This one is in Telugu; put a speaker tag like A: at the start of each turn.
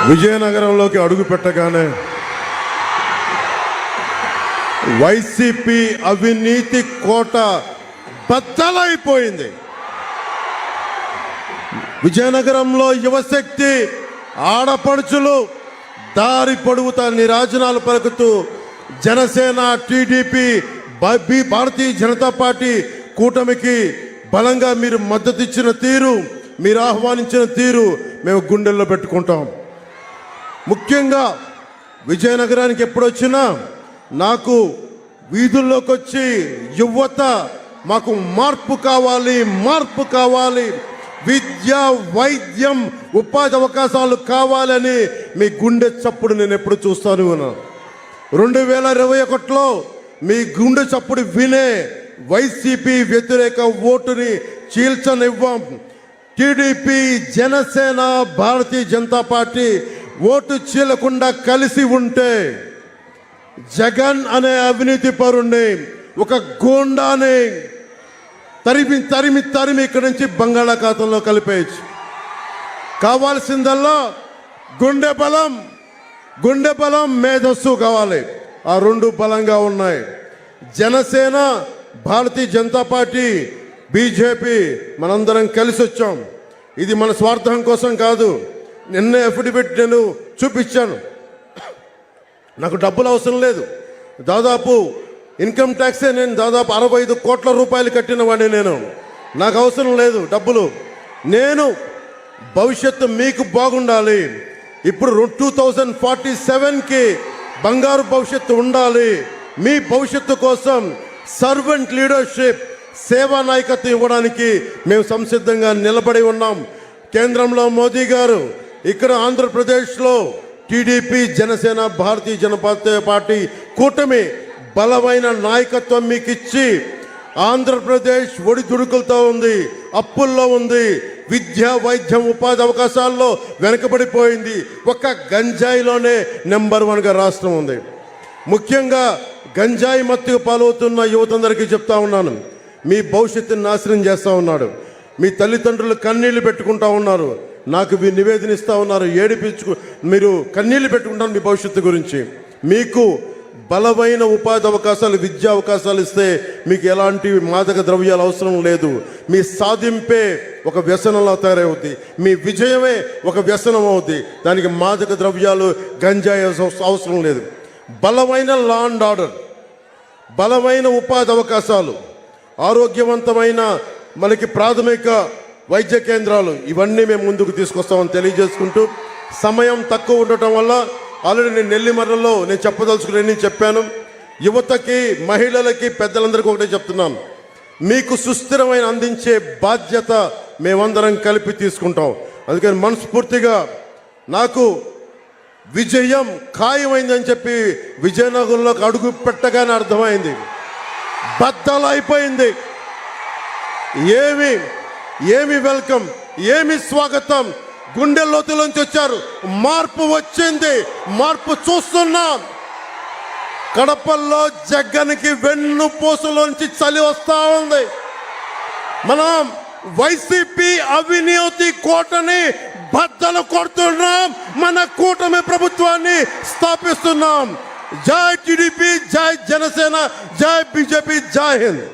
A: విజయనగరంలోకి అడుగు పెట్టగానే వైసీపీ అవినీతి కోట బద్దలైపోయింది. విజయనగరంలో యువశక్తి ఆడపడుచులు దారి పొడుగుతా నిరాజనాలు పలుకుతూ జనసేన, టీడీపీ, భారతీయ జనతా పార్టీ కూటమికి బలంగా మీరు మద్దతు ఇచ్చిన తీరు, మీరు ఆహ్వానించిన తీరు మేము గుండెల్లో పెట్టుకుంటాం. ముఖ్యంగా విజయనగరానికి ఎప్పుడొచ్చినా నాకు వీధుల్లోకి వచ్చి యువత మాకు మార్పు కావాలి, మార్పు కావాలి, విద్య, వైద్యం, ఉపాధి అవకాశాలు కావాలని మీ గుండె చప్పుడు నేను ఎప్పుడు చూస్తాను ఉన్నాను. 2021లో మీ గుండె చప్పుడు వినే వైసీపీ వ్యతిరేక ఓటుని చీల్చనివ్వం. TDP, Janasena, Bharatiya Janata party vote చీలకుండా కలిసి ఉంటే జగన్ అనే అవినీతి పరుణ్ణి, ఒక గూండాని తరిమి తరిమి తరిమి ఇక్కడి నుంచి బంగాళాఖాతంలో కలిపేయచ్చు. కావాల్సిందల్లా గుండె బలం, మేధస్సు కావాలి. ఆ రెండు బలంగా ఉన్నాయి. జనసేన, భారతీయ జనతా పార్టీ, బీజేపీ మనందరం కలిసి వచ్చాం. ఇది మన స్వార్థం కోసం కాదు. నిన్నే అఫిడవిట్ నేను చూపించాను. నాకు డబ్బులు అవసరం లేదు. దాదాపు ఇన్కమ్ ట్యాక్సే నేను దాదాపు 65 కోట్ల రూపాయలు కట్టిన వాడిని. నాకు అవసరం లేదు డబ్బులు. నేను భవిష్యత్తు మీకు బాగుండాలి. ఇప్పుడు 2047కి బంగారు భవిష్యత్తు ఉండాలి. మీ భవిష్యత్తు కోసం సర్వెంట్ లీడర్షిప్, సేవా నాయకత్వం ఇవ్వడానికి మేము సంసిద్ధంగా నిలబడి ఉన్నాం. కేంద్రంలో మోదీ గారు, ఇక్కడ ఆంధ్రప్రదేశ్లో టీడీపీ, జనసేన, భారతీయ జనతా పార్టీ కూటమి బలమైన నాయకత్వం మీకు ఇచ్చి ఆంధ్రప్రదేశ్ ఒడిదుడుకులతో ఉంది, అప్పుల్లో ఉంది, విద్య, వైద్యం, ఉపాధి అవకాశాల్లో వెనకబడిపోయింది. ఒక్క గంజాయిలోనే నెంబర్ 1గా రాష్ట్రం ఉంది. ముఖ్యంగా గంజాయి మత్తుకు పాలవుతున్న యువతందరికీ చెప్తా ఉన్నాను, మీ భవిష్యత్తుని నాశనం చేస్తూ ఉన్నాడు. మీ తల్లిదండ్రులు కన్నీళ్లు పెట్టుకుంటా ఉన్నారు. నాకు మీరు నివేదన ఇస్తూ ఉన్నారు, మీరు కన్నీళ్లు పెట్టుకుంటారు మీ భవిష్యత్తు గురించి. మీకు బలమైన ఉపాధి అవకాశాలు, విద్యా అవకాశాలు ఇస్తే మీకు ఎలాంటి మాదక ద్రవ్యాలు అవసరం లేదు. మీ సాధింపే ఒక వ్యసనంలో తయారవుద్ది, మీ విజయమే ఒక వ్యసనం అవుద్ది. దానికి మాదక ద్రవ్యాలు, గంజాయి అవసరం లేదు. బలమైన లా అండ్ ఆర్డర్, బలమైన ఉపాధి అవకాశాలు, ఆరోగ్యవంతమైన మనకి ప్రాథమిక వైద్య కేంద్రాలు, ఇవన్నీ మేము ముందుకు తీసుకొస్తామని తెలియజేసుకుంటూ, సమయం తక్కువ ఉండటం వల్ల ఆల్రెడీ నేను నెల్లిమర్రలో నేను చెప్పదలుచుకుని చెప్పాను. యువతకి, మహిళలకి, పెద్దలందరికీ ఒకటే చెప్తున్నాను, మీకు సుస్థిరమైన అందించే బాధ్యత మేమందరం కలిపి తీసుకుంటాం. అందుకని మనస్ఫూర్తిగా నాకు విజయం ఖాయమైందని చెప్పి విజయనగరంలోకి అడుగు పెట్టగానే అర్థమైంది, బద్దలైపోయింది. ఏమి వెల్కమ్, ఏమి స్వాగతం. గుండె లోతులోంచి వచ్చారు. మార్పు వచ్చింది, మార్పు చూస్తున్నాం. కడపల్లో జగన్కి వెన్నుపూసలోంచి చలి వస్తా ఉంది. మనం వైసీపీ అవినీతి కోటని బద్దలు కొడుతున్నాం, మన కూటమి ప్రభుత్వాన్ని స్థాపిస్తున్నాం. జై టీడీపీ, జై జనసేన, జై బీజేపీ, జై హింద్.